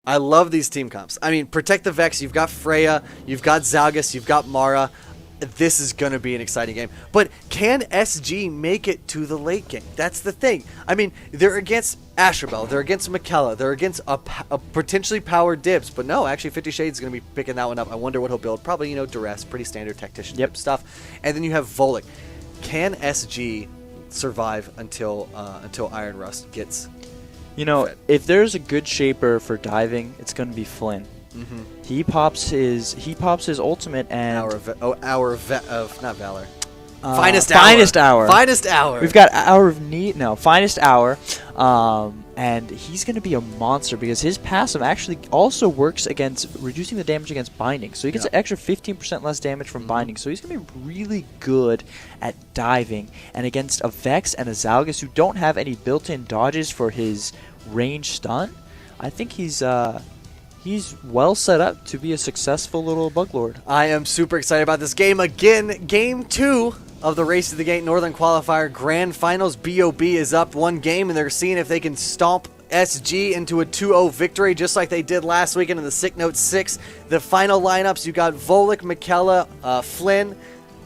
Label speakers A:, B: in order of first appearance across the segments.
A: I love these team comps. I mean, protect the Vex. You've got Freya. You've got Zalgus. You've got Mara. This is going to be an exciting game. But can SG make it to the late game? That's the thing. I mean, they're against Asherbell. They're against Mikella. They're against a potentially powered Dibs. But no, actually 50 Shades is going to be picking that one up. I wonder what he'll build. Probably, Duress. Pretty standard tactician type stuff. And then you have Volek. Can SG survive until Iron Rust gets fed?
B: If there's a good shaper for diving, it's going to be Flynn.
A: Mm-hmm.
B: He pops his ultimate and
A: not Valor. Finest
B: hour.
A: Finest hour.
B: We've got Hour of Need. No, Finest Hour. And he's going to be a monster because his passive actually also works against reducing the damage against binding. So he gets an extra 15% less damage from binding. So he's going to be really good at diving. And against a Vex and a Zalgus who don't have any built-in dodges for his range stun, I think he's well set up to be a successful little Bug Lord.
A: I am super excited about this game. Again, game 2 of the Race to the Gate Northern Qualifier Grand Finals. BOB is up 1 game, and they're seeing if they can stomp SG into a 2-0 victory, just like they did last weekend in the Sick Note 6. The final lineups, you got Volek, Mikella, Flynn,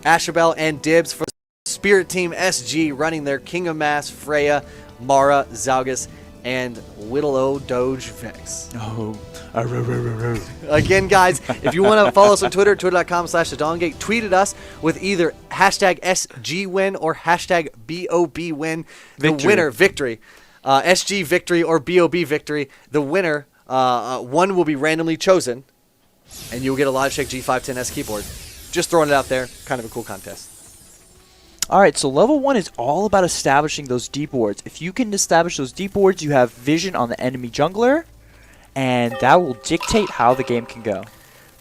A: Asherbell, and Dibs for Spirit Team SG running their King of Mass, Freya, Mara, Zalgus, and Whittle O Doge Vex.
B: Oh.
A: Again, guys, if you want to follow us on Twitter, twitter.com/thedawngate, tweet at us with either hashtag SGWin or hashtag BOBWin. The winner, victory. SG victory or BOB victory. The winner, one will be randomly chosen, and you'll get a Logitech G510S keyboard. Just throwing it out there. Kind of a cool contest.
B: Alright, so level 1 is all about establishing those deep wards. If you can establish those deep wards, you have vision on the enemy jungler, and that will dictate how the game can go.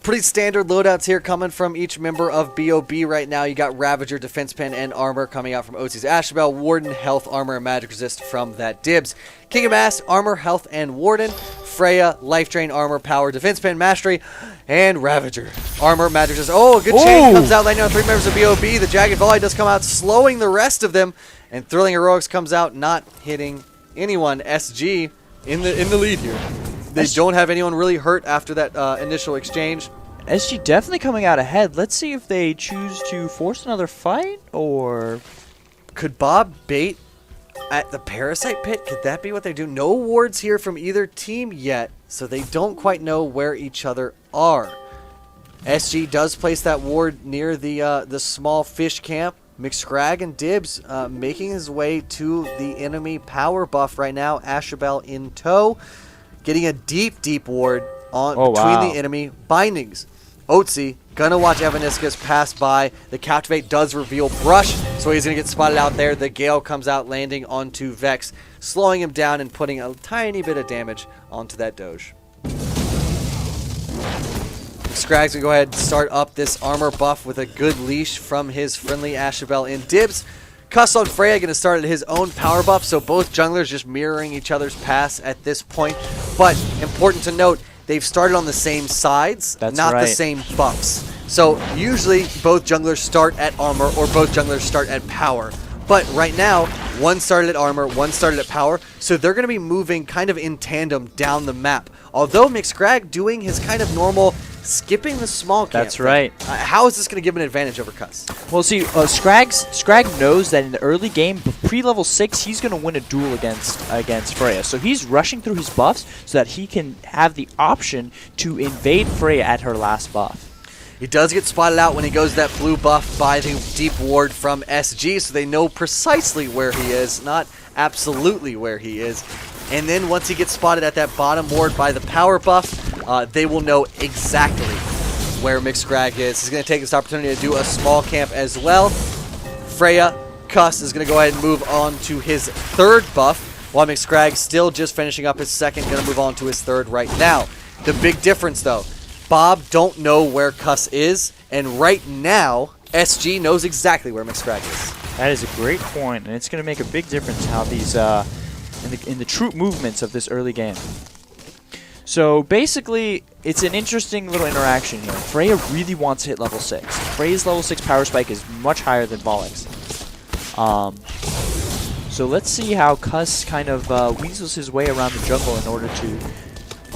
A: Pretty standard loadouts here coming from each member of BOB right now. You got Ravager, Defense Pen, and Armor coming out from OT's Asherbell, Warden, Health, Armor, and Magic Resist from that Dibs. King of Mass, Armor, Health, and Warden. Freya, Life Drain, Armor, Power, Defense Pen, Mastery, and Ravager. Armor, Magic Resist. Oh, a good chain comes out, landing on 3 members of BOB. The Jagged Volley does come out, slowing the rest of them. And Thrilling Heroics comes out, not hitting anyone. SG in the lead here. They don't have anyone really hurt after that initial exchange.
B: SG definitely coming out ahead. Let's see if they choose to force another fight, or...
A: Could Bob bait at the Parasite Pit? Could that be what they do? No wards here from either team yet, so they don't quite know where each other are. SG does place that ward near the small fish camp. McScrag and Dibs making his way to the enemy power buff right now. Asherbell in tow. Getting a deep ward on between the enemy bindings. Otzi gonna watch Evaniscus pass by. The Captivate does reveal Brush, so he's gonna get spotted out there. The Gale comes out, landing onto Vex, slowing him down and putting a tiny bit of damage onto that Doge. Scrag's gonna go ahead and start up this armor buff with a good leash from his friendly Asherbell in Dibs. Cuss on Freya going to start at his own power buff, so both junglers just mirroring each other's pass at this point. But important to note, they've started on the same sides, not the same buffs. So usually both junglers start at armor or both junglers start at power. But right now, one started at armor, one started at power, so they're going to be moving kind of in tandem down the map. Although McScrag doing his kind of normal skipping the small camp.
B: That's right.
A: How is this going to give him an advantage over Cuss?
B: Well, see, Scrag knows that in the early game, pre-level 6, he's going to win a duel against Freya. So he's rushing through his buffs so that he can have the option to invade Freya at her last buff.
A: He does get spotted out when he goes that blue buff by the deep ward from SG, so they know precisely where he is, not absolutely where he is. And then once he gets spotted at that bottom ward by the power buff, they will know exactly where McScrag is. He's going to take this opportunity to do a small camp as well. Freya, Cuss is going to go ahead and move on to his 3rd buff, while McScrag still just finishing up his 2nd, going to move on to his 3rd right now. The big difference, though, Bob don't know where Cuss is, and right now, SG knows exactly where McScrag is.
B: That is a great point, and it's going to make a big difference how these in the troop movements of this early game. So basically, it's an interesting little interaction here. Freya really wants to hit level 6. Freya's level 6 power spike is much higher than Volek's. So let's see how Cuss kind of weasels his way around the jungle in order to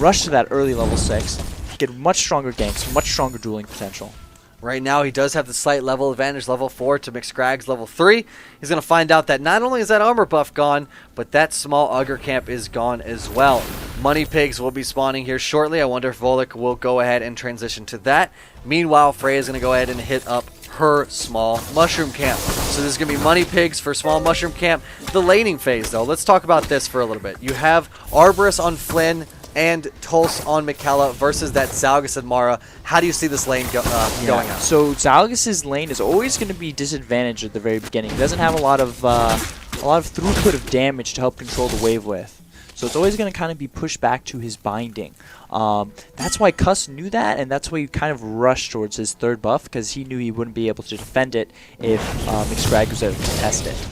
B: rush to that early level 6, get much stronger ganks, much stronger dueling potential.
A: Right now, he does have the slight level advantage, level 4 to McScragg's level 3. He's going to find out that not only is that armor buff gone, but that small Ugger camp is gone as well. Money Pigs will be spawning here shortly. I wonder if Volek will go ahead and transition to that. Meanwhile, Freya is going to go ahead and hit up her small mushroom camp. So there's going to be Money Pigs for small mushroom camp. The laning phase, though, let's talk about this for a little bit. You have Arborist on Flynn and Tulse on Mikella versus that Zalgus and Mara. How do you see this lane going on?
B: So Zalgus' lane is always going to be disadvantaged at the very beginning. He doesn't have a lot of throughput of damage to help control the wave with. So it's always going to kind of be pushed back to his binding. That's why Cuss knew that, and that's why he kind of rushed towards his third buff, because he knew he wouldn't be able to defend it if McScragg was able to test it.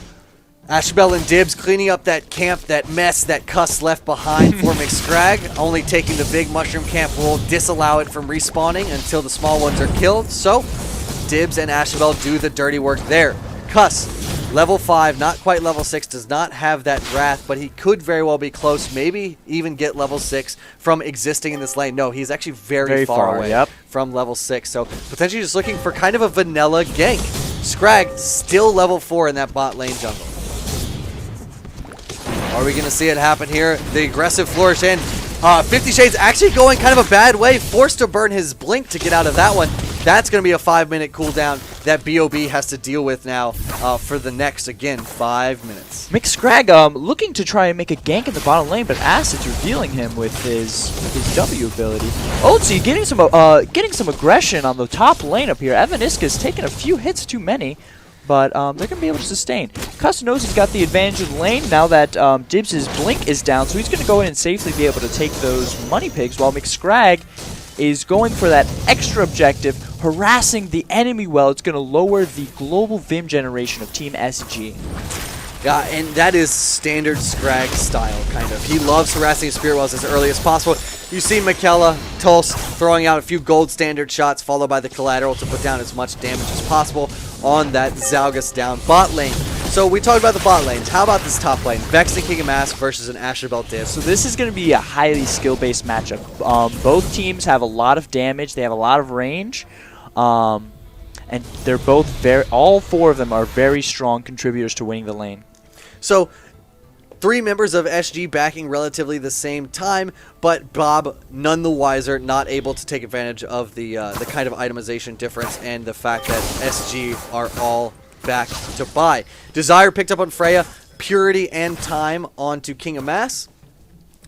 A: Ashabel and Dibs cleaning up that camp, that mess that Cuss left behind for McScragg. Only taking the big mushroom camp will disallow it from respawning until the small ones are killed. So, Dibs and Ashabel do the dirty work there. Cuss, level 5, not quite level 6, does not have that Wrath, but he could very well be close, maybe even get level 6 from existing in this lane. No, he's actually very far away from level 6, so potentially just looking for kind of a vanilla gank. Scragg still level 4 in that bot lane jungle. Are we going to see it happen here? The aggressive flourish in. 50 Shades actually going kind of a bad way, forced to burn his blink to get out of that one. That's going to be a 5-minute cooldown that BOB has to deal with now for the next, again, 5 minutes.
B: McScragg looking to try and make a gank in the bottom lane, but Acid's revealing him with his W ability. Otzi getting some aggression on the top lane up here. Evanisca's taking a few hits too many, but they're going to be able to sustain. Cuss knows he's got the advantage of the lane now that Dibs' blink is down, so he's going to go in and safely be able to take those Money Pigs, while McScragg is going for that extra objective, harassing the enemy well. It's going to lower the global Vim generation of Team SG.
A: Yeah, and that is standard Scragg style, kind of. He loves harassing his Spirit Wells as early as possible. You see Mikella, Tulse throwing out a few gold standard shots, followed by the collateral to put down as much damage as possible on that Zalgus down bot lane. So we talked about the bot lanes. How about this top lane? Vex and King of Mask versus an Ashabel Div.
B: So this is going to be a highly skill-based matchup. Both teams have a lot of damage. They have a lot of range. And they're both all four of them are very strong contributors to winning the lane.
A: So 3 members of SG backing relatively the same time, but Bob none the wiser, not able to take advantage of the kind of itemization difference and the fact that SG are all back to buy. Desire picked up on Freya, Purity and Time onto King of Mass.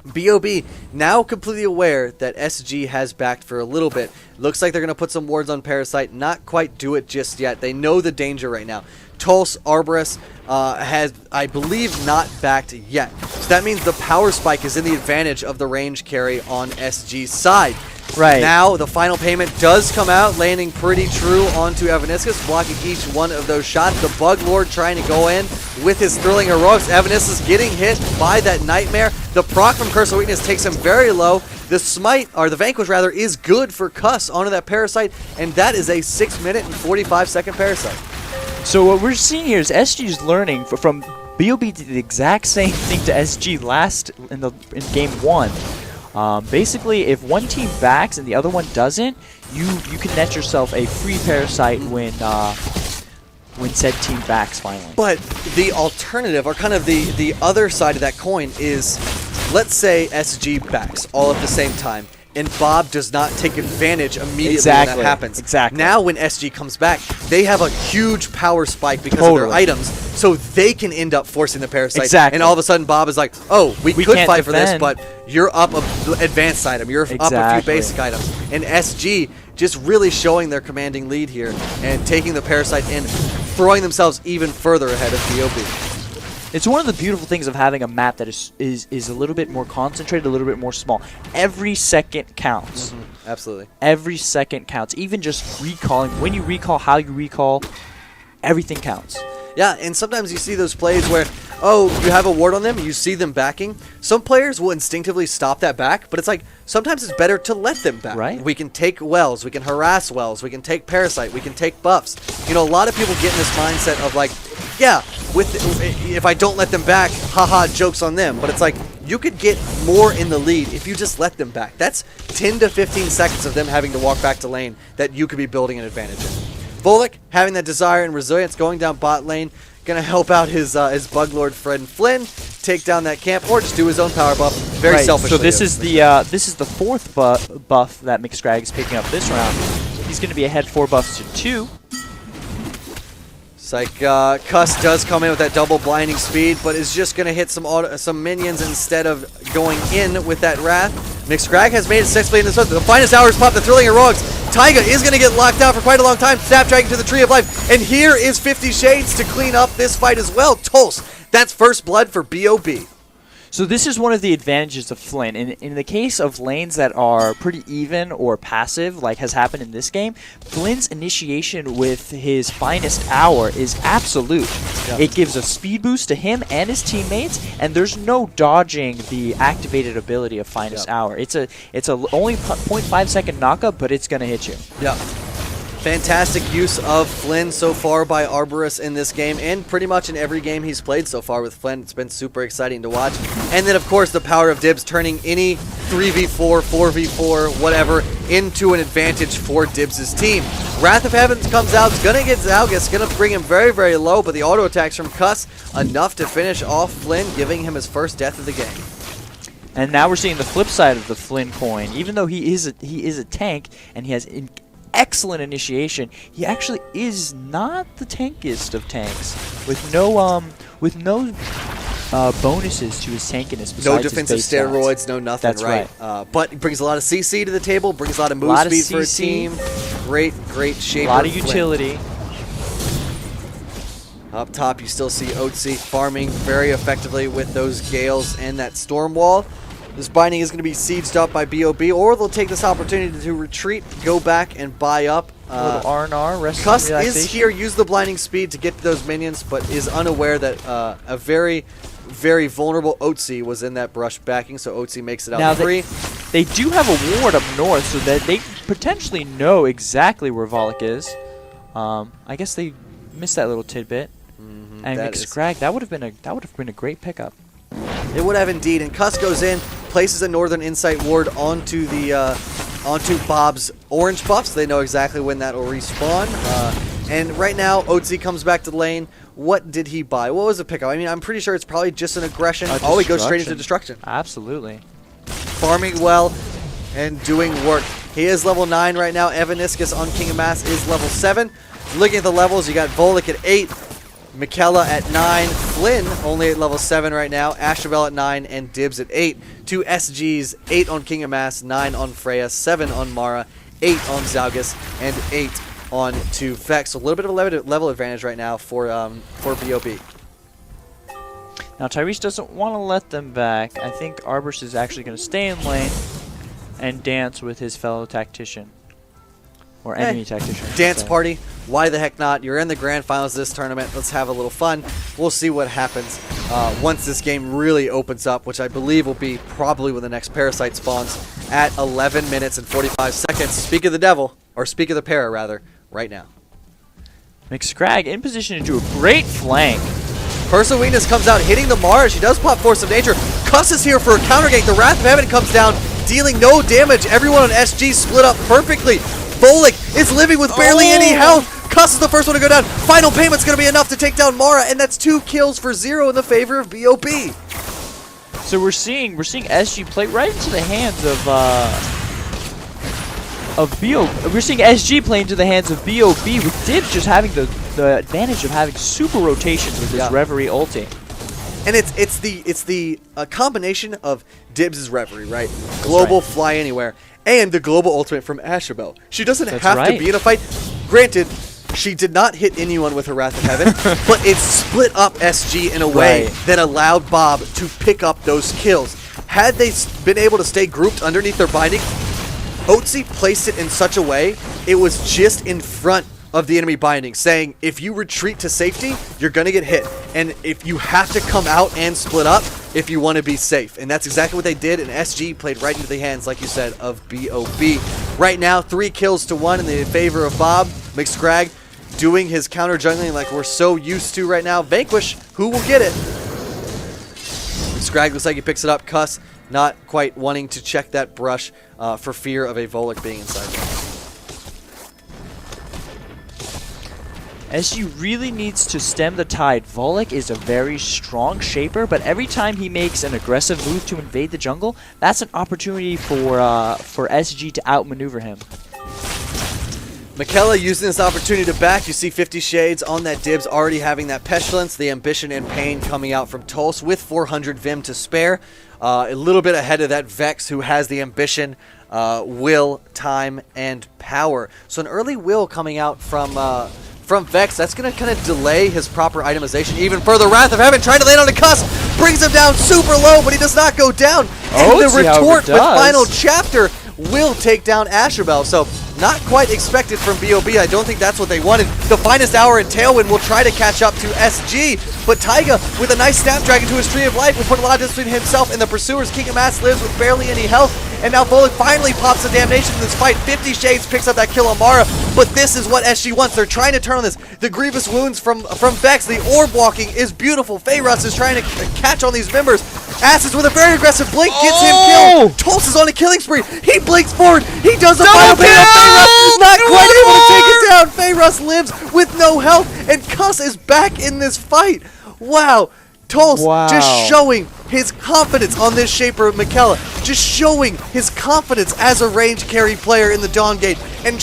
A: BOB now completely aware that SG has backed for a little bit. Looks like they're going to put some wards on Parasite. Not quite do it just yet. They know the danger right now. Tulse, Arborist has, I believe, not backed yet. So that means the power spike is in the advantage of the range carry on SG's side.
B: Right.
A: Now, the final payment does come out, landing pretty true onto Evaniscus, blocking each one of those shots. The Bug Lord trying to go in with his Thrilling Heroics. Evaniscus getting hit by that Nightmare. The proc from Curse of Weakness takes him very low. The Smite, or the Vanquish rather, is good for Cuss onto that Parasite, and that is a 6-minute and 45-second Parasite.
B: So what we're seeing here is SG's learning from BOB did the exact same thing to SG last in game 1. Basically, if one team backs and the other one doesn't, you can net yourself a free Parasite when said team backs finally.
A: But the alternative, or kind of the other side of that coin, is let's say SG backs all at the same time, and Bob does not take advantage immediately when that happens.
B: Exactly.
A: Now when SG comes back, they have a huge power spike because of their items, so they can end up forcing the Parasite.
B: Exactly.
A: And all of a sudden Bob is like, oh, we could
B: can't
A: fight for this,
B: defend.
A: but you're up an advanced item, you're up a few basic items. And SG just really showing their commanding lead here and taking the Parasite in, throwing themselves even further ahead of BOB.
B: It's one of the beautiful things of having a map that is a little bit more concentrated, a little bit more small. Every second counts.
A: Mm-hmm. Absolutely.
B: Every second counts. Even just recalling, when you recall, how you recall, everything counts.
A: Yeah, and sometimes you see those plays where, oh, you have a ward on them, you see them backing. Some players will instinctively stop that back, but it's like, sometimes it's better to let them back.
B: Right.
A: We can take wells, we can harass wells, we can take Parasite, we can take buffs. You know, a lot of people get in this mindset of like, yeah, if I don't let them back, haha, joke's on them. But it's like, you could get more in the lead if you just let them back. That's 10 to 15 seconds of them having to walk back to lane that you could be building an advantage in. Volek, having that desire and resilience, going down bot lane, going to help out his Bug Lord friend Flynn, take down that camp, or just do his own power buff. Very selfishly.
B: So this is the fourth buff that McScrag is picking up this round. He's going to be ahead 4 buffs to 2.
A: It's like Cuss does come in with that double blinding speed, but is just going to hit some minions instead of going in with that Wrath. McScrag has made it successfully in this one. The finest hours pop the Thrilling Heroics. Taiga is going to get locked out for quite a long time. Snapdragon to the Tree of Life. And here is 50 Shades to clean up this fight as well. Tulse, that's first blood for BOB.
B: So this is one of the advantages of Flynn. In the case of lanes that are pretty even or passive, like has happened in this game, Flynn's initiation with his finest hour is absolute. Yep. It gives a speed boost to him and his teammates, and there's no dodging the activated ability of finest hour. It's a only 0.5 second knockup, but it's gonna hit you.
A: Yeah. Fantastic use of Flynn so far by Arborus in this game, and pretty much in every game he's played so far with Flynn. It's been super exciting to watch. And then, of course, the power of Dibs turning any 3v4, 4v4, whatever, into an advantage for Dibs' team. Wrath of Heaven comes out, it's going to get Zalgus, going to bring him very, very low, but the auto attacks from Cuss, enough to finish off Flynn, giving him his first death of the game.
B: And now we're seeing the flip side of the Flynn coin. Even though he is a tank, and he has excellent initiation, he actually is not the tankiest of tanks, with no bonuses to his tankiness besides
A: no defensive
B: his base
A: steroids,
B: stats.
A: no nothing.
B: That's right.
A: But he brings a lot of CC to the table, brings a lot of move speed for a team. Great shape.
B: A lot of utility.
A: Up top, you still see Otzi farming very effectively with those Gales and that Storm Wall. This binding is going to be sieged up by BOB, or they'll take this opportunity to retreat, go back, and buy up.
B: A little R&R, rest
A: Cuss
B: and
A: is here, use the blinding speed to get to those minions, but is unaware that a very, very vulnerable Otzi was in that brush backing, so Otzi makes it out
B: now
A: free.
B: They do have a ward up north, so that they potentially know exactly where Volek is. I guess they missed that little tidbit. And McScrag, that would have been a great pickup.
A: It would have indeed, and Cuss goes in, places a Northern Insight ward onto Bob's orange buffs. They know exactly when that will respawn. And right now, Otzi comes back to the lane. What did he buy? What was the pickup? I mean, I'm pretty sure it's probably just an aggression. Oh, he goes straight into destruction.
B: Absolutely.
A: Farming well and doing work. He is level 9 right now. Evaniscus on King of Mass is level 7. Looking at the levels, you got Volek at 8. Mikella at 9, Flynn only at level 7 right now, Ashabel at 9, and Dibs at 8. 2 SGs, 8 on King of Mass, 9 on Freya, 7 on Mara, 8 on Zalgus, and 8 on 2 Vex. So a little bit of a level advantage right now for BOB.
B: Now Tyrese doesn't want to let them back. I think Arborus is actually going to stay in lane and dance with his fellow tactician. Or enemy tactician.
A: Dance party. Why the heck not? You're in the grand finals of this tournament. Let's have a little fun. We'll see what happens once this game really opens up, which I believe will be probably when the next Parasite spawns at 11 minutes and 45 seconds. Speak of the devil, or speak of the para, rather, right now.
B: McScrag in position to do a great flank.
A: Personal Weakness comes out, hitting the Mara. She does pop Force of Nature. Cuss is here for a counter gank. The Wrath of Heaven comes down, dealing no damage. Everyone on SG split up perfectly. Volek is living with barely any health. Cuss is the first one to go down. Final payment's going to be enough to take down Mara, and that's 2 kills for 0 in the favor of BOB.
B: So we're seeing SG play right into the hands of BOB. We're seeing SG play into the hands of BOB, with Dibs just having the advantage of having super rotations with his Reverie ulti. And
A: it's the combination of Dibs' Reverie, right? Global fly anywhere. And the global ultimate from Ashabel. She doesn't have to be in a fight. Granted, she did not hit anyone with her Wrath of Heaven, but it split up SG in a way that allowed Bob to pick up those kills. Had they been able to stay grouped underneath their binding, Otzi placed it in such a way, it was just in front of the enemy binding, saying, if you retreat to safety, you're going to get hit. And if you have to come out and split up, if you want to be safe. And that's exactly what they did, and SG played right into the hands, like you said, of BOB. Right now, 3 kills to 1 in the favor of Bob. McScrag doing his counter jungling like we're so used to right now. Vanquish, who will get it? Scrag looks like he picks it up. Cuss not quite wanting to check that brush for fear of a Volek being inside there.
B: SG really needs to stem the tide. Volek is a very strong shaper, but every time he makes an aggressive move to invade the jungle, that's an opportunity for SG to outmaneuver him.
A: Michaela using this opportunity to back. You see 50 Shades on that Dibs already having that Pestilence. The Ambition and Pain coming out from Tulse with 400 Vim to spare. A little bit ahead of that Vex, who has the Ambition, Will, Time, and Power. So an early Will coming out from Vex. That's going to kind of delay his proper itemization even further. Wrath of Heaven trying to land on a Cuss. Brings him down super low, but he does not go down. And the retort with Final Chapter will take down Asherbell. So not quite expected from BOB. I don't think that's what they wanted. The Finest Hour and Tailwind will try to catch up to SG, but Taiga with a nice Snapdragon to his Tree of Life will put a lot of distance between himself and the pursuers. King of Mass lives with barely any health, and now Volek finally pops the Damnation in this fight. 50 Shades picks up that kill on Mara, but this is what SG wants. They're trying to turn on this. The Grievous Wounds from Vex, the orb walking is beautiful. Fayrus is trying to catch on these members. Asses with a very aggressive blink gets him killed. Tulse is on a killing spree. He blinks forward. He does the final pain on Fayrus. Not quite able to take it down. Fayrus lives with no health, and Cuss is back in this fight. Wow. Tulse just showing his confidence on this shaper of Michaela. Just showing his confidence as a range carry player in the Dawn Gate, and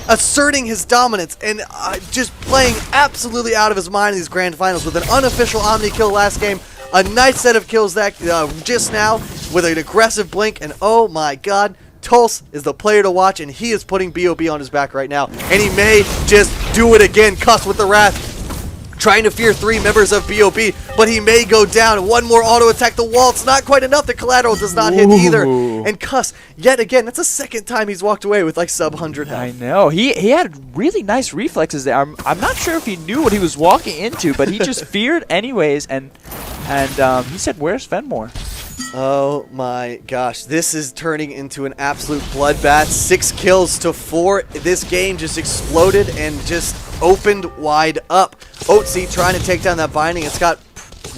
A: asserting his dominance, and just playing absolutely out of his mind in these grand finals with an unofficial Omni kill last game. A nice set of kills that just now with an aggressive blink, and oh my god, Tulse is the player to watch, and he is putting BOB on his back right now, and he may just do it again. Cuss with the Wrath, trying to fear 3 members of BOB, but he may go down. One more auto attack, the waltz, not quite enough. The collateral does not hit either. And Cuss, yet again, that's the second time he's walked away with like sub 100 health.
B: I know. He had really nice reflexes there. I'm not sure if he knew what he was walking into, but he just feared anyways, and he said, "Where's Fenmore?"
A: Oh my gosh, this is turning into an absolute bloodbath. 6 kills to 4. This game just exploded and just opened wide up. Otzi trying to take down that binding. It's got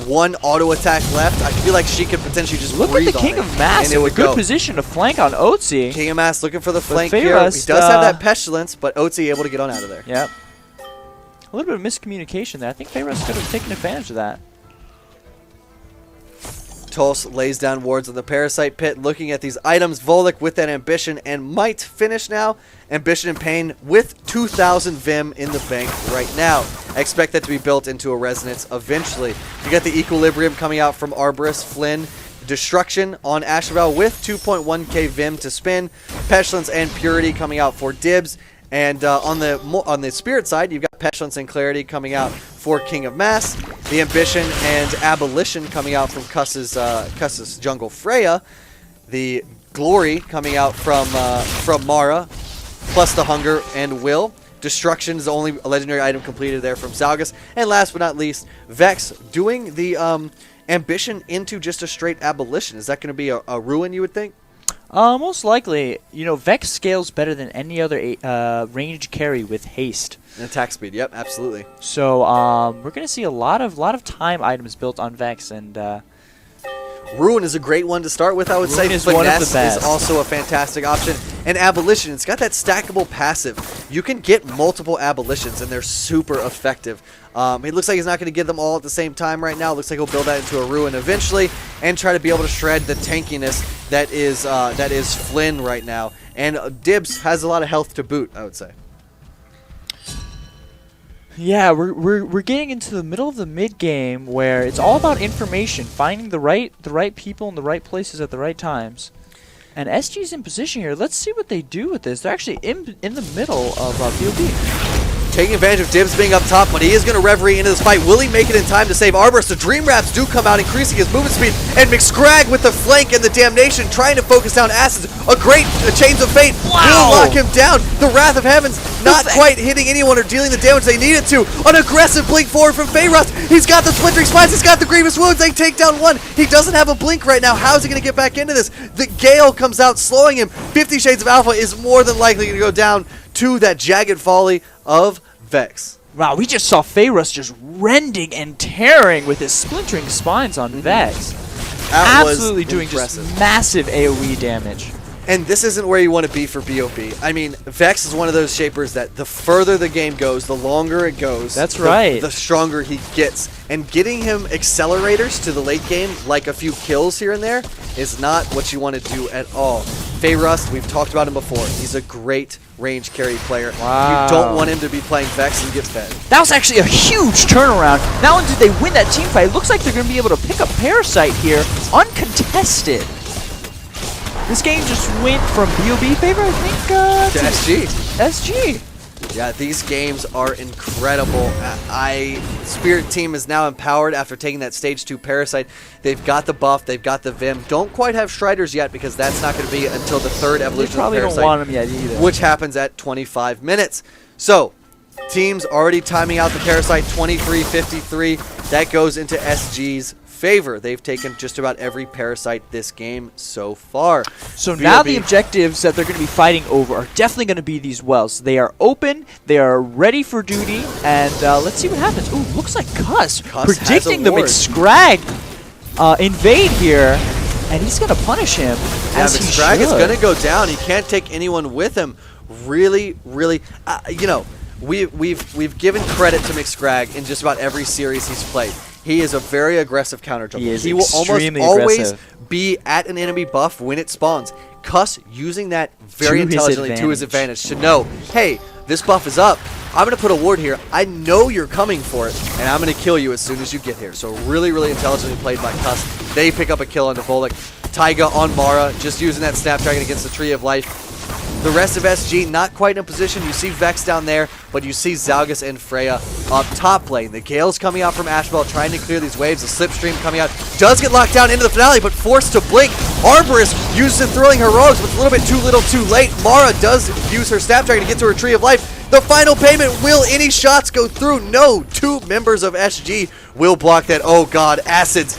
A: 1 auto attack left. I feel like she could potentially just
B: look at the King of Mass in a good position to flank on Otzi.
A: King of Mass looking for the flank here. He does have that Pestilence, but Otzi able to get on out of there.
B: Yep. A little bit of miscommunication there. I think Fayrus could have taken advantage of that.
A: Tulse lays down wards on the Parasite Pit, looking at these items. Volek with that Ambition and might finish now. Ambition and Pain with 2,000 Vim in the bank right now. I expect that to be built into a Resonance eventually. You got the Equilibrium coming out from Arborist, Flynn. Destruction on Asherbell with 2.1k Vim to spin. Pestilence and Purity coming out for Dibs. And on the Spirit side, you've got Pestilence and Clarity coming out for King of Mass. The Ambition and Abolition coming out from Cuss's Jungle Freya. The Glory coming out from Mara, plus the Hunger and Will. Destruction is the only legendary item completed there from Zalgus. And last but not least, Vex doing the Ambition into just a straight Abolition. Is that going to be a Ruin, you would think?
B: Most likely. You know, Vex scales better than any other range carry with haste.
A: And attack speed, yep, absolutely.
B: So we're going to see a lot of time items built on Vex, and
A: Ruin is a great one to start with, I would say.
B: Is one of the best.
A: Is also a fantastic option. And Abolition, it's got that stackable passive. You can get multiple Abolitions, and they're super effective. It looks like he's not going to get them all at the same time right now. It looks like he'll build that into a Ruin eventually and try to be able to shred the tankiness that is Flynn right now. And Dibs has a lot of health to boot, I would say.
B: Yeah, we're getting into the middle of the mid game where it's all about information, finding the right people in the right places at the right times. And SG's in position here. Let's see what they do with this. They're actually in the middle of POB.
A: Taking advantage of Dibs being up top, but he is going to reverie into this fight. Will he make it in time to save Arborist? The Dream Wraps do come out, increasing his movement speed. And McScrag with the flank and the Damnation, trying to focus down Acids. A great Chains of Fate will lock him down. The Wrath of Heavens not quite hitting anyone or dealing the damage they needed to. An aggressive blink forward from Fayrus. He's got the Splintering Spines. He's got the Grievous Wounds. They take down one. He doesn't have a blink right now. How is he going to get back into this? The Gale comes out, slowing him. 50 Shades of Alpha is more than likely going to go down to that Jagged Folly of Vex.
B: Wow, we just saw Fayrus just rending and tearing with his Splintering Spines on Vex. absolutely doing
A: impressive.
B: just massive AoE damage.
A: And this isn't where you want to be for BOB. I mean, Vex is one of those shapers that the further the game goes, the longer it goes.
B: That's right.
A: The stronger he gets. And getting him accelerators to the late game, like a few kills here and there, is not what you want to do at all. Rust, we've talked about him before. He's a great range carry player.
B: Wow.
A: You don't want him to be playing Vex and get fed.
B: That was actually a huge turnaround. Not only did they win that team fight, it looks like they're going to be able to pick up Parasite here uncontested. This game just went from BOB favor, I think,
A: To SG.
B: SG.
A: Yeah, these games are incredible. Spirit team is now empowered after taking that stage 2 Parasite. They've got the buff, they've got the Vim. Don't quite have Striders yet because that's not going to be until the 3rd evolution
B: They probably
A: of Parasite.
B: don't want them yet either.
A: Which happens at 25 minutes. So, teams already timing out the Parasite 23-53. That goes into SG's favor. They've taken just about every Parasite this game so far.
B: So now the objectives that they're going to be fighting over are definitely going to be these wells. They are open, they are ready for duty, and let's see what happens. Ooh, looks like Cuss predicting the McScrag invade here, and he's going to punish him.
A: Yeah, McScrag is going to go down. He can't take anyone with him. Really, you know, we've given credit to McScrag in just about every series he's played. He is a very aggressive counter jungler. He will almost always be at an enemy buff when it spawns. Cuss using that very intelligently to his advantage to know, hey, this buff is up. I'm going to put a ward here. I know you're coming for it, and I'm going to kill you as soon as you get here. So really, really intelligently played by Cuss. They pick up a kill on Volek. Taiga on Mara, just using that Snapdragon against the Tree of Life. The rest of SG not quite in a position. You see Vex down there, but you see Zalgus and Freya up top lane. The Gale's coming out from Ashbel, trying to clear these waves. The Slipstream coming out. Does get locked down into the finale, but forced to blink. Arborist uses it Thrilling Heroics, but it's a little bit too little too late. Mara does use her Snapdragon to get to her Tree of Life. The final payment, will any shots go through? No, 2 members of SG will block that. Oh God, Acids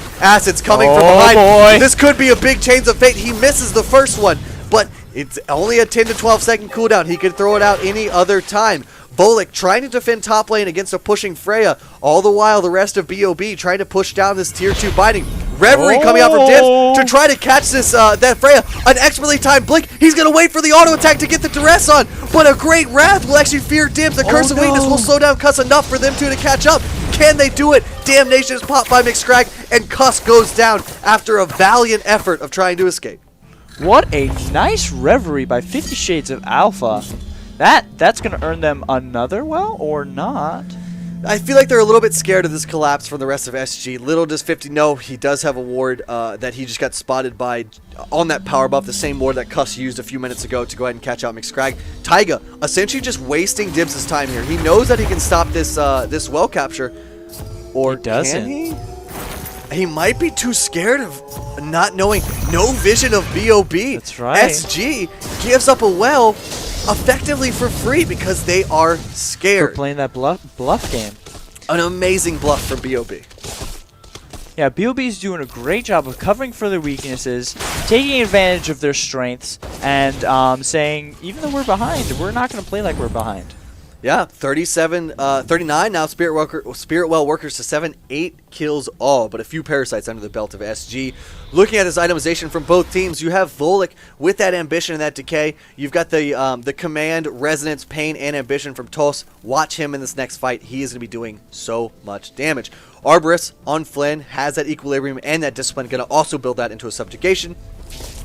A: coming from behind.
B: Boy.
A: This could be a big change of fate. He misses the first one, but it's only a 10 to 12 second cooldown. He could throw it out any other time. Volek trying to defend top lane against a pushing Freya. All the while, the rest of BOB trying to push down this tier 2 Binding. Reverie coming out from Dibs to try to catch this that Freya. An expertly timed blink. He's going to wait for the auto attack to get the duress on. But a great Wrath will actually fear Dibs. The Curse of Weakness will slow down Cuss enough for them two to catch up. Can they do it? Damnation is popped by McScrag, and Cuss goes down after a valiant effort of trying to escape.
B: What a nice Reverie by 50 Shades of Alpha. That's going to earn them another well or not?
A: I feel like they're a little bit scared of this collapse from the rest of SG. Little does 50 know he does have a ward that he just got spotted by on that power buff, the same ward that Cuss used a few minutes ago to go ahead and catch out McScrag. Taiga essentially just wasting Dibs' time here. He knows that he can stop this this well capture. Or can he? He might be too scared of not knowing, no vision of BOB.
B: That's right.
A: SG gives up a well effectively for free because they are scared.
B: For playing that bluff game.
A: An amazing bluff from BOB.
B: Yeah, BOB is doing a great job of covering for their weaknesses, taking advantage of their strengths, and saying, even though we're behind, we're not going to play like we're behind.
A: Yeah, 39 now. Spirit Well Workers to 7, 8 kills all, but a few parasites under the belt of SG. Looking at this itemization from both teams, you have Volek with that ambition and that decay. You've got the command, resonance, pain, and ambition from Tos. Watch him in this next fight. He is going to be doing so much damage. Arborist on Flynn has that equilibrium and that discipline. Going to also build that into a subjugation.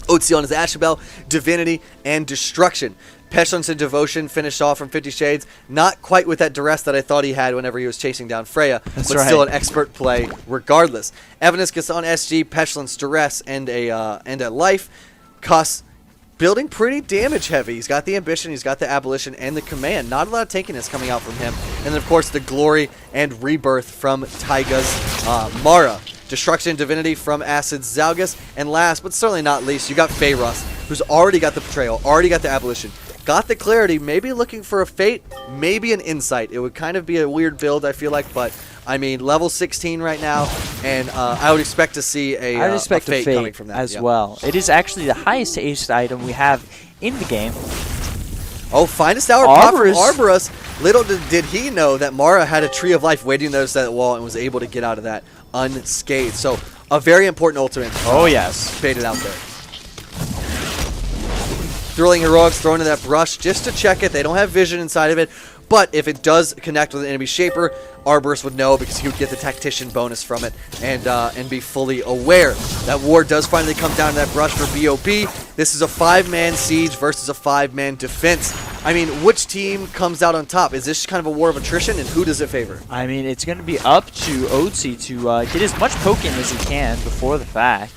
A: Otzi on his Ashabel, Divinity, and Destruction. Pestilence and Devotion finished off from 50 Shades. Not quite with that duress that I thought he had whenever he was chasing down Freya, but still an expert play regardless. Evanescence gets on SG, Pestilence, Duress, and a life. Cuss building pretty damage heavy. He's got the ambition, he's got the abolition, and the command. Not a lot of tankiness coming out from him. And then, of course, the glory and rebirth from Taiga's Mara. Destruction and Divinity from Acid's Zalgus. And last, but certainly not least, you got Rust, who's already got the Betrayal, already got the Abolition, got the Clarity, maybe looking for a Fate, maybe an Insight. It would kind of be a weird build, I feel like, but, I mean, level 16 right now, and I would expect to see a Fate coming from that.
B: As well. It is actually the highest aced item we have in the game.
A: Oh, finest hour pop from Arborist. Little did he know that Mara had a Tree of Life waiting there at that wall and was able to get out of that unscathed. So A very important ultimate.
B: Oh, yes.
A: Baited out there. Thrilling Heroics thrown in that brush just to check it. They don't have vision inside of it. But if it does connect with an enemy Shaper, Arborist would know because he would get the Tactician bonus from it and be fully aware. That ward does finally come down to that brush for BOB. This is a 5-man siege versus a 5-man defense. I mean, which team comes out on top? Is this kind of a war of attrition, and who does it favor?
B: I mean, it's going to be up to Otzi to get as much poking as he can before the fact.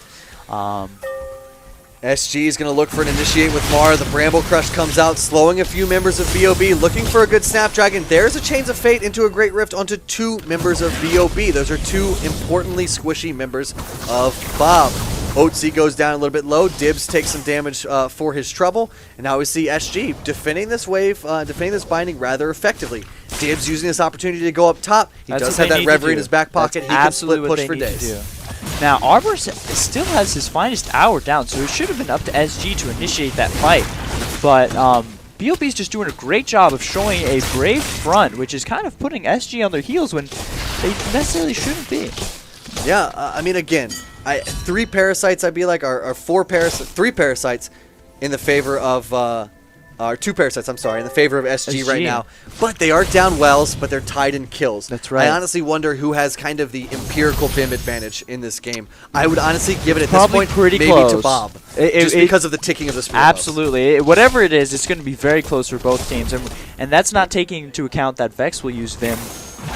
A: SG is going to look for an initiate with Mara. The Bramble Crush comes out, slowing a few members of BOB, looking for a good Snapdragon. There's a Chains of Fate into a Great Rift onto 2 members of BOB. Those are 2 importantly squishy members of Bob. Otzi goes down a little bit low. Dibs takes some damage for his trouble. And now we see SG defending this wave, defending this binding rather effectively. Dibs using this opportunity to go up top. He does have that Reverie in his back pocket. He can split push for days.
B: Now, Arborist still has his finest hour down, so it should have been up to SG to initiate that fight. But BOB's just doing a great job of showing a brave front, which is kind of putting SG on their heels when they necessarily shouldn't be.
A: Yeah, I mean, again, 3 parasites, I'd be like, are 3 parasites in the favor of, 2 parasites, I'm sorry, in the favor of SG right now. But they are down wells, but they're tied in kills.
B: That's right.
A: I honestly wonder who has kind of the empirical BIM advantage in this game. I would honestly give it at this point maybe
B: close.
A: to Bob. Just because of the ticking of the spear.
B: Absolutely. Whatever it is, it's going to be very close for both teams. And that's not taking into account that Vex will use Vim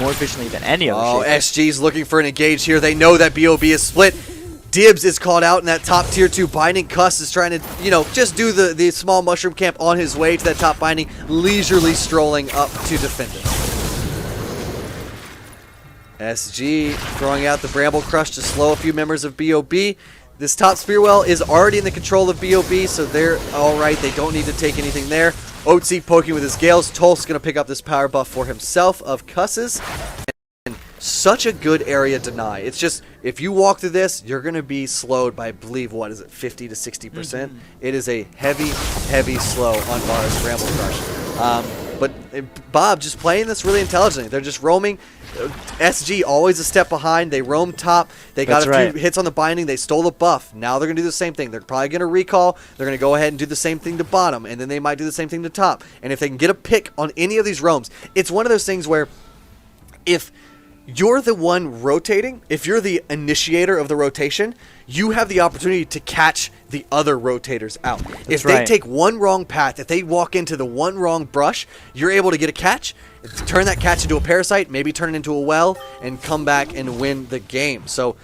B: more efficiently than any other shaper.
A: SG's looking for an engage here. They know that BOB is split. Dibs is called out in that top tier 2 binding. Cuss is trying to, just do the small mushroom camp on his way to that top binding, leisurely strolling up to defend it. SG throwing out the Bramble Crush to slow a few members of BOB. This top Spearwell is already in the control of BOB, so they're alright. They don't need to take anything there. Otzi poking with his Gales. Tul's going to pick up this power buff for himself of Cusses. Such a good area deny. It's just, if you walk through this, you're going to be slowed by, I believe, what is it, 50 to 60%? It is a heavy, heavy slow on Mara's Bramble Crush. But Bob just playing this really intelligently. They're just roaming. SG always a step behind. They roam top. They got a few hits on the binding. They stole the buff. Now they're going to do the same thing. They're probably going to recall. They're going to go ahead and do the same thing to bottom. And then they might do the same thing to top. And if they can get a pick on any of these roams, it's one of those things where if you're the one rotating, if you're the initiator of the rotation, you have the opportunity to catch the other rotators out. If they take one wrong path, if they walk into the one wrong brush, you're able to get a catch, turn that catch into a parasite, maybe turn it into a well, and come back and win the game. So,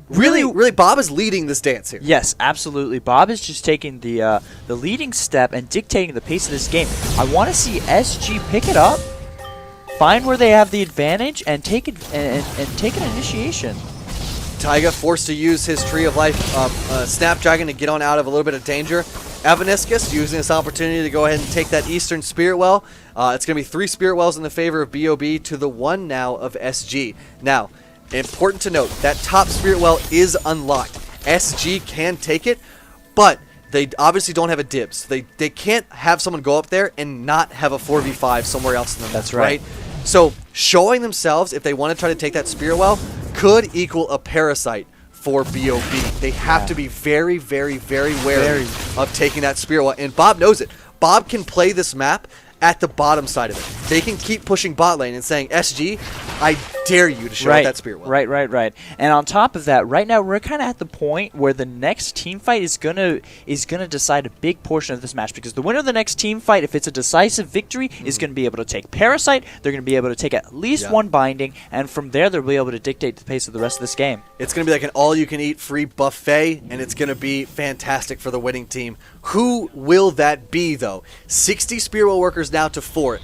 A: really, Bob is leading this dance here.
B: Yes, absolutely. Bob is just taking the leading step and dictating the pace of this game. I want to see SG pick it up, find where they have the advantage, and take it and take an initiation.
A: Taiga forced to use his Tree of Life Snapdragon to get on out of a little bit of danger. Evaniscus using this opportunity to go ahead and take that Eastern Spirit Well. It's going to be 3 Spirit Wells in the favor of BOB to the 1 now of SG. Now, important to note, that top Spirit Well is unlocked. SG can take it, but they obviously don't have a dibs. They can't have someone go up there and not have a 4v5 somewhere else in the map.
B: That's right.
A: So showing themselves, if they want to try to take that Spirit Well, could equal a parasite for BOB. They have to be very, very, very wary of taking that Spirit Well. And Bob knows it. Bob can play this map at the bottom side of it. They can keep pushing bot lane and saying, SG, I dare you to show up that Spirit Well.
B: Right. And on top of that, right now we're kind of at the point where the next team fight is gonna decide a big portion of this match, because the winner of the next team fight, if it's a decisive victory, is going to be able to take Parasite. They're going to be able to take at least one binding, and from there they'll be able to dictate the pace of the rest of this game.
A: It's going to be like an all-you-can-eat free buffet, and it's going to be fantastic for the winning team. Who will that be, though? 60 Spirit Well workers now to 4.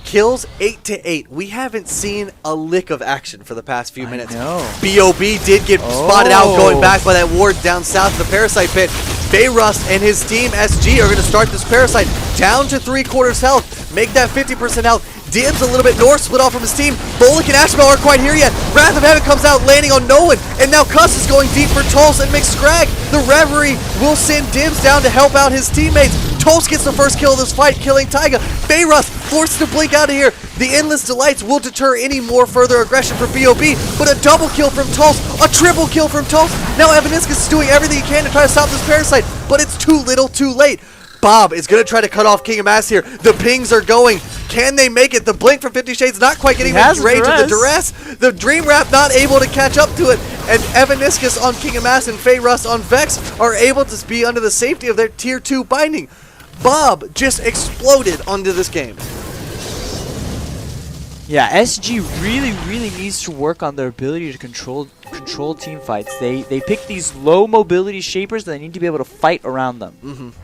A: Kills 8 to 8. We haven't seen a lick of action for the past few minutes. BOB did get spotted out going back by that ward down south of the Parasite pit. Bayrust and his team SG are going to start this Parasite down to 3/4 health. Make that 50% health. Dibs a little bit north, split off from his team. Bolik and Ashbel aren't quite here yet. Wrath of Heaven comes out, landing on Nolan. And now Cuss is going deep for Tulse and McScrag. The Reverie will send Dibs down to help out his teammates. Tulse gets the first kill of this fight, killing Taiga. Fayrus forced to blink out of here. The Endless Delights will deter any more further aggression from BOB, but a double kill from Tulse, a triple kill from Tulse. Now Evaniscus is doing everything he can to try to stop this Parasite, but it's too little too late. Bob is going to try to cut off King of Mass here. The pings are going. Can they make it? The blink from 50 Shades not quite getting the range of the duress. The Dream Wrap not able to catch up to it. And Evaniscus on King of Mass and Fayrus on Vex are able to be under the safety of their tier 2 binding. Bob just exploded onto this game.
B: Yeah, SG really needs to work on their ability to control team fights. They pick these low mobility shapers that they need to be able to fight around them.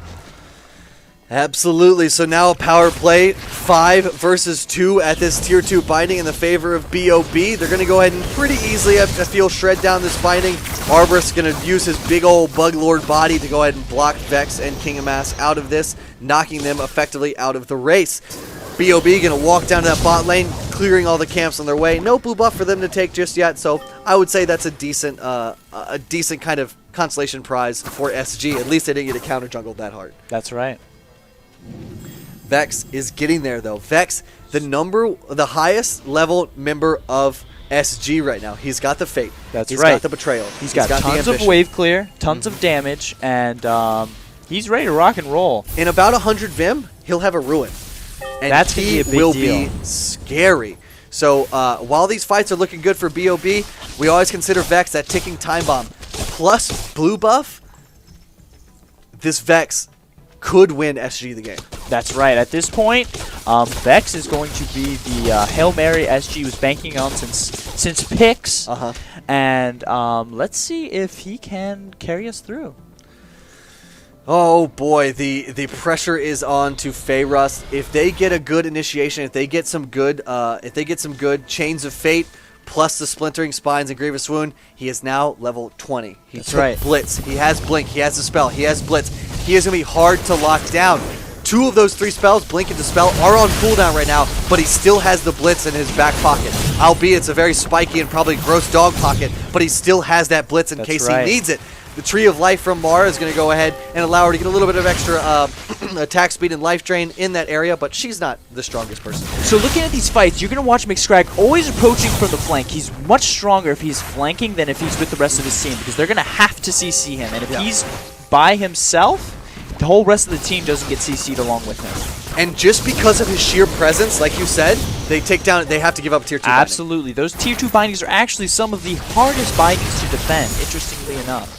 A: Absolutely. So now a power play, 5 versus 2 at this tier 2 binding in the favor of BOB. They're going to go ahead and pretty easily, I feel, shred down this binding. Arborist going to use his big old Bug Lord body to go ahead and block Vex and King of Mass out of this, knocking them effectively out of the race. BOB going to walk down to that bot lane, clearing all the camps on their way. No blue buff for them to take just yet, so I would say that's a decent kind of consolation prize for SG. At least they didn't get a counter jungle that hard.
B: That's right.
A: Vex is getting there though. Vex, the highest level member of SG right now. He's got the Fate.
B: He's
A: got the Betrayal.
B: He's got tons of wave clear, tons of damage, and he's ready to rock and roll.
A: In about 100 Vim, he'll have a Ruin. And
B: that's gonna be a big deal.
A: Be scary. So while these fights are looking good for BOB, we always consider Vex that ticking time bomb. Plus blue buff, this Vex could win SG the game.
B: That's right. At this point, Vex is going to be the Hail Mary SG was banking on since picks. And let's see if he can carry us through.
A: Oh boy, the pressure is on to Fayrus. If they get a good initiation, if they get some good Chains of Fate plus the Splintering Spines and Grievous Wound, he is now level 20. He took Blitz. He has Blink. He has Dispel. He has Blitz. He is going to be hard to lock down. 2 of those 3 spells, Blink and Dispel, are on cooldown right now, but he still has the Blitz in his back pocket. Albeit it's a very spiky and probably gross dog pocket, but he still has that Blitz in case he needs it. The Tree of Life from Mara is going to go ahead and allow her to get a little bit of extra attack speed and life drain in that area, but she's not the strongest person.
B: So looking at these fights, you're going to watch McScrag always approaching from the flank. He's much stronger if he's flanking than if he's with the rest of his team, because they're going to have to CC him. And if he's by himself, the whole rest of the team doesn't get CC'd along with him.
A: And just because of his sheer presence, like you said, they have to give up tier 2
B: Absolutely. Binding. Those tier 2 bindings are actually some of the hardest bindings to defend, interestingly enough.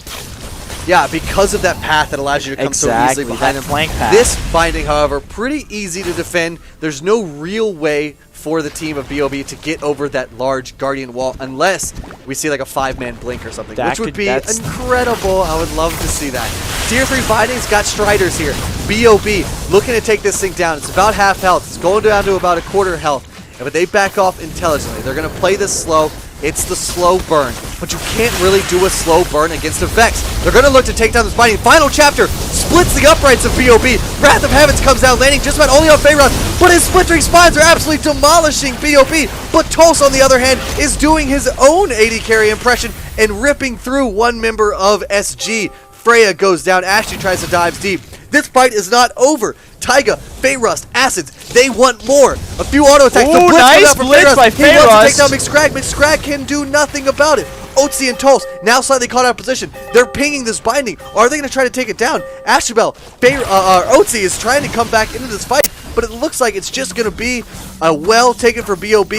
A: Yeah, because of that path that allows you to come so easily behind them.
B: Flank path.
A: This binding, however, pretty easy to defend. There's no real way for the team of BOB to get over that large Guardian wall unless we see like a 5-man blink or something, which would be incredible. I would love to see that. Tier 3 bindings got Striders here. BOB looking to take this thing down. It's about half health. It's going down to about a quarter health. But they back off intelligently. They're going to play this slow. It's the slow burn. But you can't really do a slow burn against a Vex. They're going to look to take down this binding. Final chapter splits the uprights of BOB. Wrath of Heavens comes out, landing just about only on Fayrus. But his Splintering Spines are absolutely demolishing BOB. But Tulse, on the other hand, is doing his own AD carry impression and ripping through one member of SG. Freya goes down. Ashley tries to dive deep. This fight is not over. Taiga, Fayrust, Acids, they want more. A few auto attacks.
B: Ooh, nice blitz by Fayrust.
A: He wants to take down McScrag. McScrag can do nothing about it. Otzi and Tulse now slightly caught out of position. They're pinging this binding. Are they going to try to take it down? Ashabel, Otzi is trying to come back into this fight, but it looks like it's just going to be a well taken for BOB.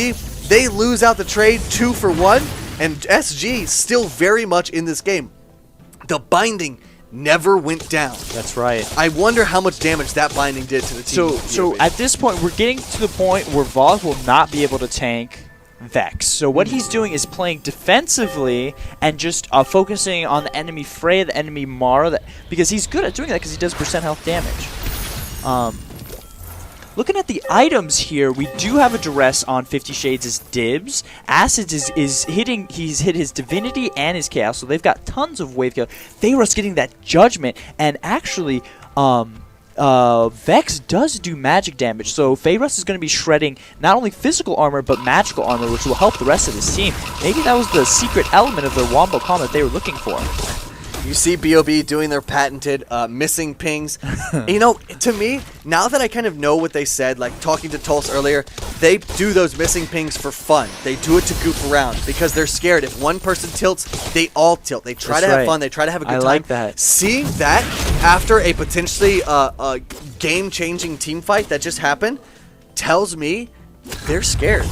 A: They lose out the trade 2 for 1, and SG still very much in this game. The binding never went down.
B: That's right.
A: I wonder how much damage that binding did to the team.
B: So at this point, we're getting to the point where Voth will not be able to tank Vex. So what he's doing is playing defensively and just focusing on the enemy Freya, the enemy Mara, because he's good at doing that because he does % health damage. Looking at the items here, we do have a duress on 50 Shades' Dibs. Acids is hitting, he's hit his Divinity and his Chaos, so they've got tons of wave kill. Fayrus getting that Judgment, and actually, Vex does do magic damage, so Feyrust is going to be shredding not only physical armor, but magical armor, which will help the rest of his team. Maybe that was the secret element of the Wombo combo that they were looking for.
A: You see BOB doing their patented missing pings. You know, to me, now that I kind of know what they said, like talking to Tulse earlier, they do those missing pings for fun. They do it to goof around because they're scared. If one person tilts, they all tilt. They try to have fun. They try to have a good time.
B: I like that.
A: Seeing that after a potentially game-changing team fight that just happened tells me they're scared.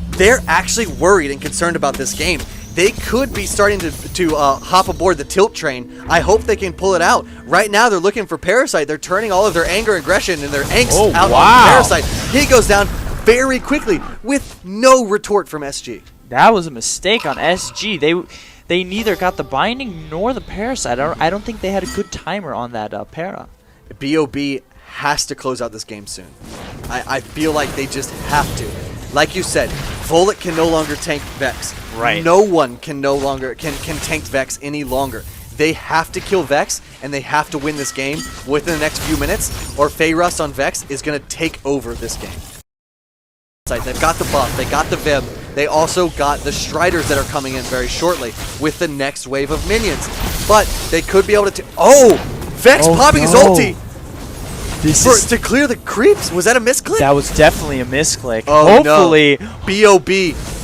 A: They're actually worried and concerned about this game. They could be starting to hop aboard the tilt train. I hope they can pull it out. Right now, they're looking for Parasite. They're turning all of their anger, aggression, and their angst out on Parasite. He goes down very quickly with no retort from SG.
B: That was a mistake on SG. They neither got the binding nor the Parasite. I don't think they had a good timer on that para.
A: BOB has to close out this game soon. I feel like they just have to. Like you said, Volek can no longer tank Vex.
B: Right.
A: No one can tank Vex any longer. They have to kill Vex, and they have to win this game within the next few minutes, or Feyrust on Vex is going to take over this game. They've got the buff, they got the Vib, they also got the Striders that are coming in very shortly with the next wave of minions. But they could be able to... Vex popping his ulti! To clear the creeps? Was that a misclick?
B: That was definitely a misclick.
A: Oh,
B: hopefully.
A: No. BOB,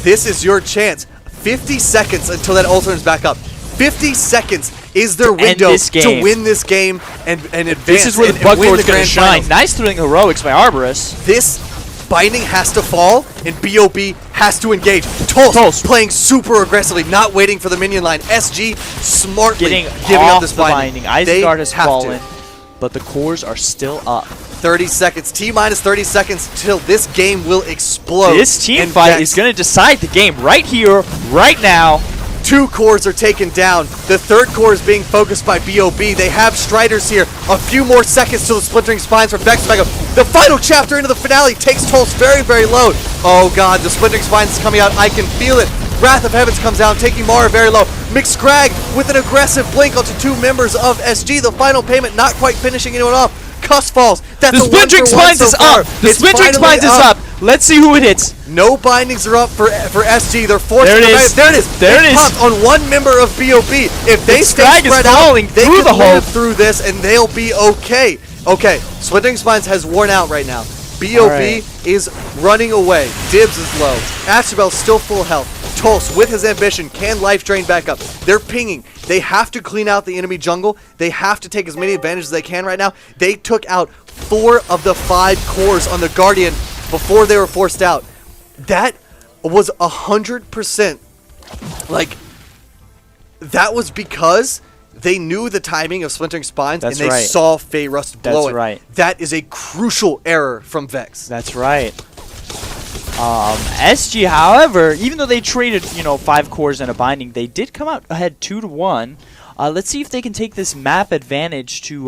A: this is your chance. 50 seconds until that ult turns back up. 50 seconds is their window to win this game and advance.
B: This is where the Bug Lord's going to shine. Nice thrilling heroics by Arborus.
A: This binding has to fall, and BOB has to engage. Tulse playing super aggressively, not waiting for the minion line. SG smartly giving up this binding.
B: Isengard has fallen. But the cores are still up.
A: 30 seconds. T-minus 30 seconds till this game will explode.
B: This team fight is going to decide the game right here, right now.
A: 2 cores are taken down. The 3rd core is being focused by BOB. They have Striders here. A few more seconds till the Splintering Spines from Vex back up. The final chapter into the finale takes Tulse very, very low. Oh god, the Splintering Spines is coming out. I can feel it. Wrath of Heavens comes out, taking Mara very low. McScrag with an aggressive blink onto 2 members of SG. The final payment not quite finishing anyone off. Cuss falls. That's
B: the Splintering Spines is up. The Splintering Spines is up. Let's see who it hits.
A: No bindings are up for SG. They're forced
B: to...
A: There it is. There it is. On one member of BOB. If they stay spread out, they can live through this and they'll be okay. Okay, Splintering Spines has worn out right now. BOB is running away. Dibs is low. Astrobel's still full health. Tulse, with his ambition, can life drain back up. They're pinging. They have to clean out the enemy jungle. They have to take as many advantages as they can right now. They took out 4 of the 5 cores on the Guardian before they were forced out. That was 100%. Like, that was because they knew the timing of Splintering Spines and they saw Feyrust blow it. That is a crucial error from Vex.
B: That's right. SG, however, even though they traded, 5 cores and a binding, they did come out ahead 2-1. Let's see if they can take this map advantage to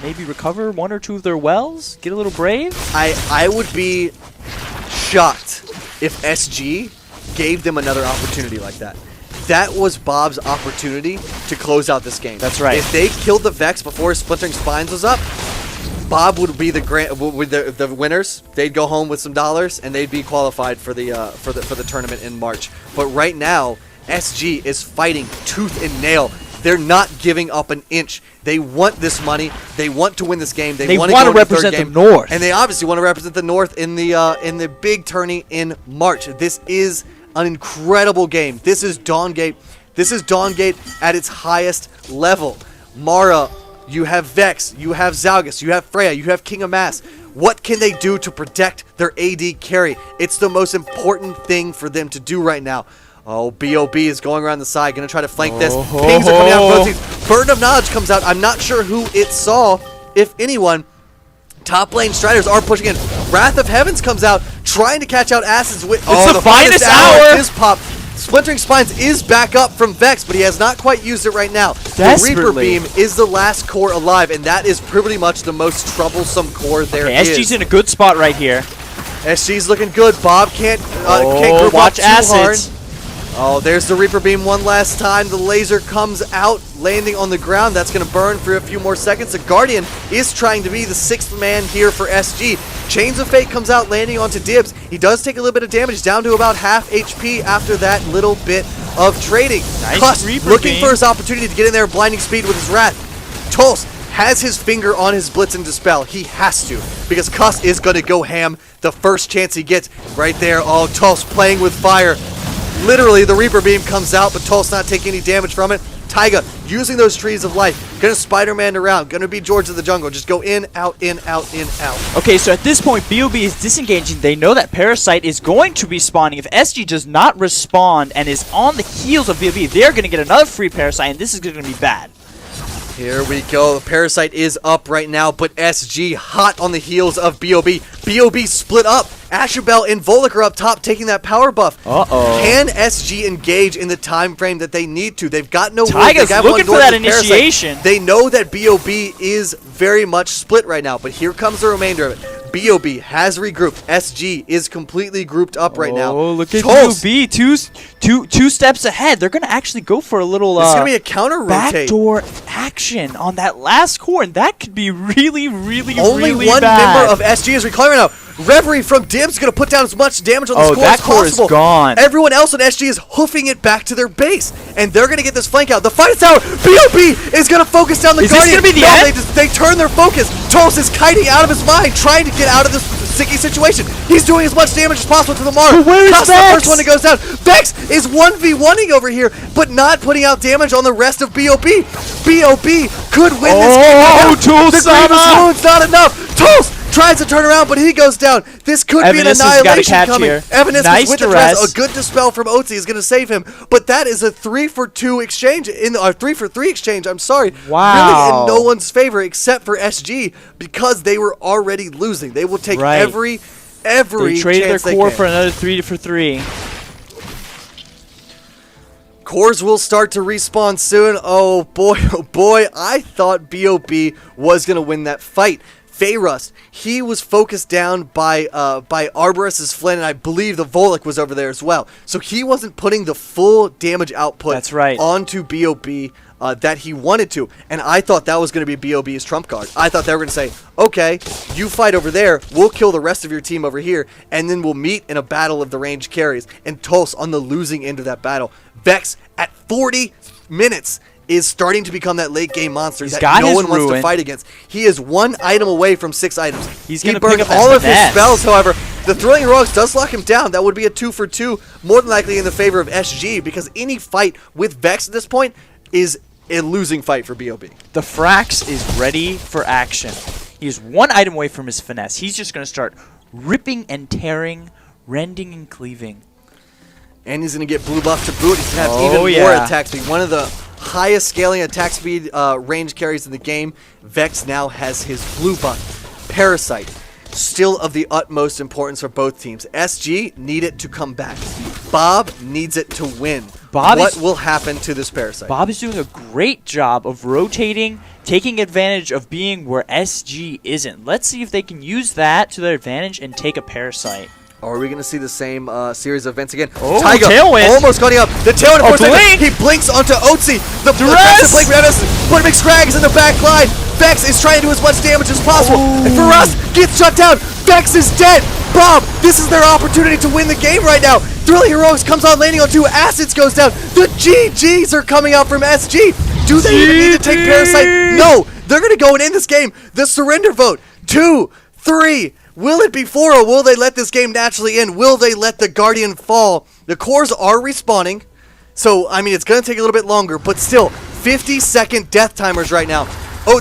B: maybe recover 1 or 2 of their wells, get a little brave.
A: I would be shocked if SG gave them another opportunity like that. That was Bob's opportunity to close out this game.
B: That's right.
A: If they killed the Vex before Splintering Spines was up, Bob would be the winners. They'd go home with some dollars and they'd be qualified for the tournament in March. But right now, SG is fighting tooth and nail. They're not giving up an inch. They want this money. They want to win this game. They want to
B: represent the North,
A: and they obviously want to represent the North in the big tourney in March. This is an incredible game. This is Dawngate. This is Dawngate at its highest level. Mara, you have Vex, you have Zalgus, you have Freya, you have King of Mass. What can they do to protect their AD carry? It's the most important thing for them to do right now. Oh, BOB is going around the side, going to try to flank this. Pings are coming out of both teams. Burden of Knowledge comes out. I'm not sure who it saw, if anyone. Top lane Striders are pushing in. Wrath of Heavens comes out, trying to catch out Asses with
B: the finest hour.
A: His pop. Splintering Spines is back up from Vex, but he has not quite used it right now. The Reaper Beam is the last core alive, and that is pretty much the most troublesome core there is.
B: SG's in a good spot right here.
A: SG's looking good. Bob can't group
B: watch
A: up too hard. Oh, there's the Reaper Beam one last time. The laser comes out, landing on the ground. That's going to burn for a few more seconds. The Guardian is trying to be the 6th man here for SG. Chains of Fate comes out, landing onto Dibs. He does take a little bit of damage, down to about half HP after that little bit of trading.
B: Nice
A: Cuss
B: Reaper
A: looking
B: Beam.
A: for his opportunity to get in there, blinding speed with his Wrath. Tulse has his finger on his Blitz and Dispel. He has to, because Cuss is going to go ham the first chance he gets. Right there, oh, Tulse playing with fire. Literally, the Reaper Beam comes out, but Tulse not taking any damage from it. Taiga using those trees of life. Gonna Spider-Man around. Gonna be George of the Jungle. Just go in, out, in, out, in, out.
B: Okay, so at this point, BOB is disengaging. They know that Parasite is going to be spawning. If SG does not respond and is on the heels of BOB, they're going to get another free Parasite, and this is going to be bad.
A: Here we go. The Parasite is up right now, but SG hot on the heels of BOB. BOB split up. Asherbell and Volek are up top taking that power buff.
B: Uh-oh.
A: Can SG engage in the time frame that they need to? They've got no
B: Taiga's looking for that initiation.
A: They know that BOB is very much split right now, but here comes the remainder of it. BOB has regrouped. SG is completely grouped up right now.
B: Oh, look at
A: Tulse.
B: BOB. Two steps ahead. They're going to actually go for a little
A: It's going to be a counter rotate.
B: backdoor action on that last core, and that could be really, really,
A: Only
B: really
A: one
B: bad.
A: member of SG is reclaiming now. Reverie from Dibs going to put down as much damage on this core
B: that
A: as
B: core is
A: possible.
B: gone.
A: Everyone else on SG is hoofing it back to their base, and they're going to get this flank out. The fight is out. BOB is going to focus down the
B: Is this
A: Guardian.
B: gonna be the end?
A: They turn their focus. Tulse is kiting out of his mind, trying to get out of this sticky situation. He's doing as much damage as possible to the Mara.
B: But where is
A: Cuss, the
B: Vex?
A: first one that goes down. Vex is 1v1ing over here, but not putting out damage on the rest of BOB. BOB could win this game.
B: Oh, Tulsa!
A: The Grievous Wound's not enough. Tulse tries to turn around, but he goes down. This could be an
B: Evanescence got a
A: annihilation
B: catch
A: coming.
B: here.
A: Evanescence
B: Nice
A: with the
B: duress.
A: dress. A good dispel from Otzi is going to save him, but that is a 3-for-2 exchange, 3-for-3 exchange, I'm sorry.
B: Wow.
A: Really in no one's favor except for SG, because they were already losing. They will take
B: Right.
A: every
B: They traded their
A: chance they
B: core
A: can.
B: for another 3-for-3.
A: Cores will start to respawn soon. Oh boy, I thought BOB was going to win that fight. Fayrust, he was focused down by Arborist's Flynn, and I believe the Volek was over there as well. So he wasn't putting the full damage output
B: That's right.
A: onto BOB that he wanted to. And I thought that was going to be BOB's trump card. I thought they were going to say, okay, you fight over there, we'll kill the rest of your team over here, and then we'll meet in a battle of the range carries. And Tulse on the losing end of that battle. Vex at 40 minutes is starting to become that late game monster that no one wants to fight against. He is 1 item away from 6 items.
B: He's
A: he
B: gonna
A: burned
B: pick up that
A: all of his
B: finesse.
A: spells, however. The Thrilling Heroics does lock him down. That would be a 2-for-2, more than likely in the favor of SG, because any fight with Vex at this point is a losing fight for BOB.
B: The Frax is ready for action. He is 1 item away from his finesse. He's just going to start ripping and tearing, rending and cleaving.
A: And he's going to get blue buff to boot. He's going to have even more
B: yeah.
A: attack speed. One of the highest scaling attack speed range carries in the game. Vex now has his blue buff. Parasite, still of the utmost importance for both teams. SG need it to come back. Bob needs it to win. What will happen to this Parasite?
B: Bob is doing a great job of rotating, taking advantage of being where SG isn't. Let's see if they can use that to their advantage and take a Parasite.
A: Or are we going to see the same series of events again?
B: Oh,
A: Taiga
B: Tailwind.
A: almost cutting up. The Tailwind,
B: Oh,
A: of course,
B: blink.
A: he blinks onto Otzi. The
B: Duress.
A: blink behind us. But McScraggs in the back line. Vex is trying to do as much damage as possible. And for us, gets shut down. Vex is dead. Bob, this is their opportunity to win the game right now. Thrilling Heroics comes on, landing on 2. Acids goes down. The GGs are coming out from SG. Do they even need to take Parasite? No. They're going to go and end this game. The surrender vote. 2, 3. Will it be 4, or will they let this game naturally end? Will they let the Guardian fall? The cores are respawning. So, I mean, it's going to take a little bit longer, but still, 50-second death timers right now. Oh,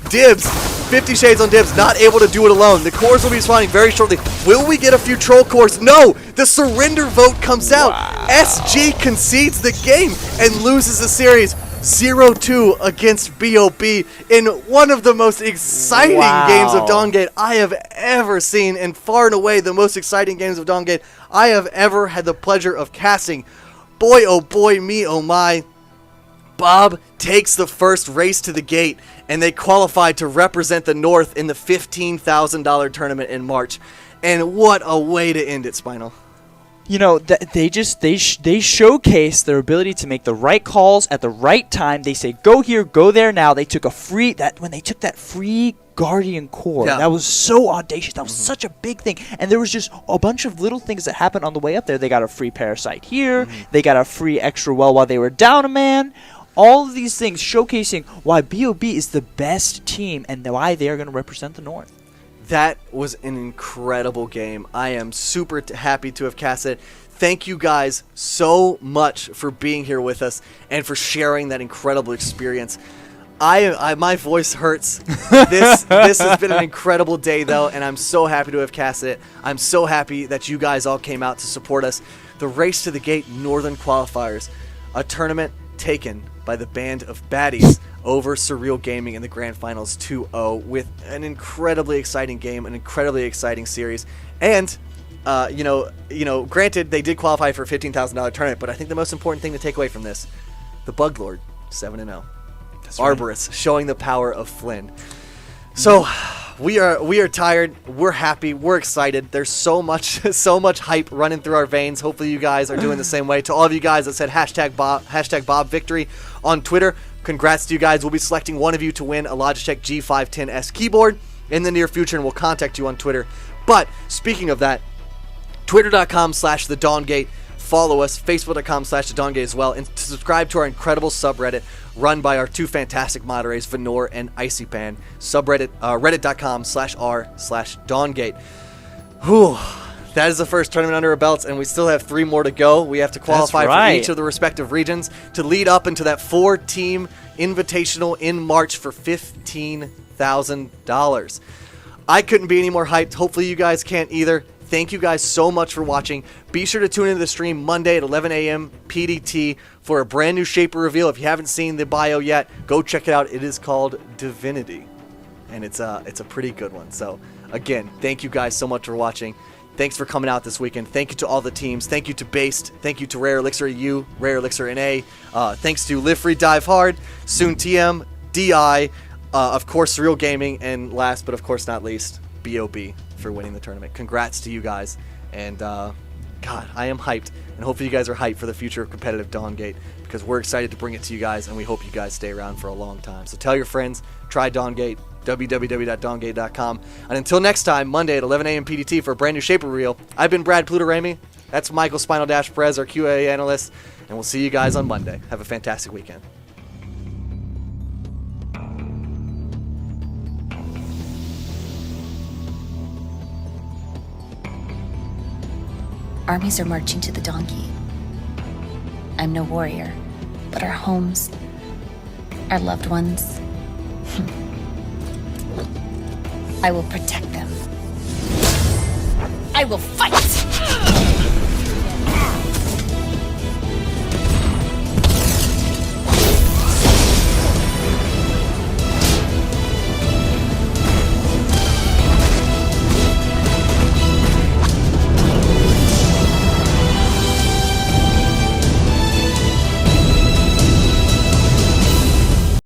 A: Dibs, 50 Shades on Dibs, not able to do it alone. The cores will be spawning very shortly. Will we get a few troll cores? No! The surrender vote comes out. SG concedes the game and loses the series 0-2 against BOB in one of the most exciting games of Dawngate I have ever seen, and far and away the most exciting games of Dawngate I have ever had the pleasure of casting. Boy, oh boy, me, oh my. Bob takes the first race to the gate, and they qualify to represent the North in the $15,000 tournament in March. And what a way to end it, Spinal.
B: you know, they showcase their ability to make the right calls at the right time. They say go here, go there now. They took when they took that free Guardian Core.
A: Yeah.
B: That was so audacious. That was such a big thing. And there was just a bunch of little things that happened on the way up there. They got a free parasite here. They got a free extra well while they were down a man. All of these things showcasing why BOB is the best team and why they are going to represent the North.
A: That was an incredible game. I am super happy to have cast it. Thank you guys so much for being here with us and for sharing that incredible experience. My voice hurts. This has been an incredible day, though, and I'm so happy to have casted it. I'm so happy that you guys all came out to support us. The Race to the Gate Northern Qualifiers, a tournament taken by the Band of Baddies over Surreal Gaming in the Grand Finals 2-0 with an incredibly exciting game, an incredibly exciting series, and granted they did qualify for a $15,000 tournament, but I think the most important thing to take away from this, the Bug Lord 7-0.
B: That's right.
A: Arborist showing the power of Flynn. So we are tired. We're happy. We're excited. There's so much hype running through our veins. Hopefully you guys are doing the same way. To all of you guys that said hashtag Bob Victory on Twitter, congrats to you guys. We'll be selecting one of you to win a Logitech G510S keyboard in the near future, and we'll contact you on Twitter. But speaking of that, twitter.com/thedawngate. Follow us, facebook.com/thedawngate as well, and to subscribe to our incredible subreddit run by our two fantastic moderators, Venor and Icypan. Subreddit, reddit.com/r/dawngate. Whew. That is the first tournament under our belts, and we still have 3 more to go. We have to qualify for each of the respective regions to lead up into that 4-team invitational in March for $15,000. I couldn't be any more hyped. Hopefully you guys can't either. Thank you guys so much for watching. Be sure to tune into the stream Monday at 11 a.m. PDT for a brand new Shaper reveal. If you haven't seen the bio yet, go check it out. It is called Divinity, and it's a pretty good one. So again, thank you guys so much for watching. Thanks for coming out this weekend. Thank you to all the teams. Thank you to Based. Thank you to Rare Elixir U, Rare Elixir NA. Thanks to Live Free Dive Hard, Soon TM, DI, of course Surreal Gaming, and last but of course not least, BOB for winning the tournament. Congrats to you guys, and God, I am hyped, and hopefully you guys are hyped for the future of competitive Dawngate, because we're excited to bring it to you guys, and we hope you guys stay around for a long time. So tell your friends, try Dawngate, www.dawngate.com, and until next time, Monday at 11 a.m. PDT for a brand new Shaper Reel, I've been Brad Plutaremi, that's Michael Spinal Dash Perez, our QA analyst, and we'll see you guys on Monday. Have a fantastic weekend.
C: Armies are marching to the donkey. I'm no warrior, but our homes, our loved ones, I will protect them. I will fight!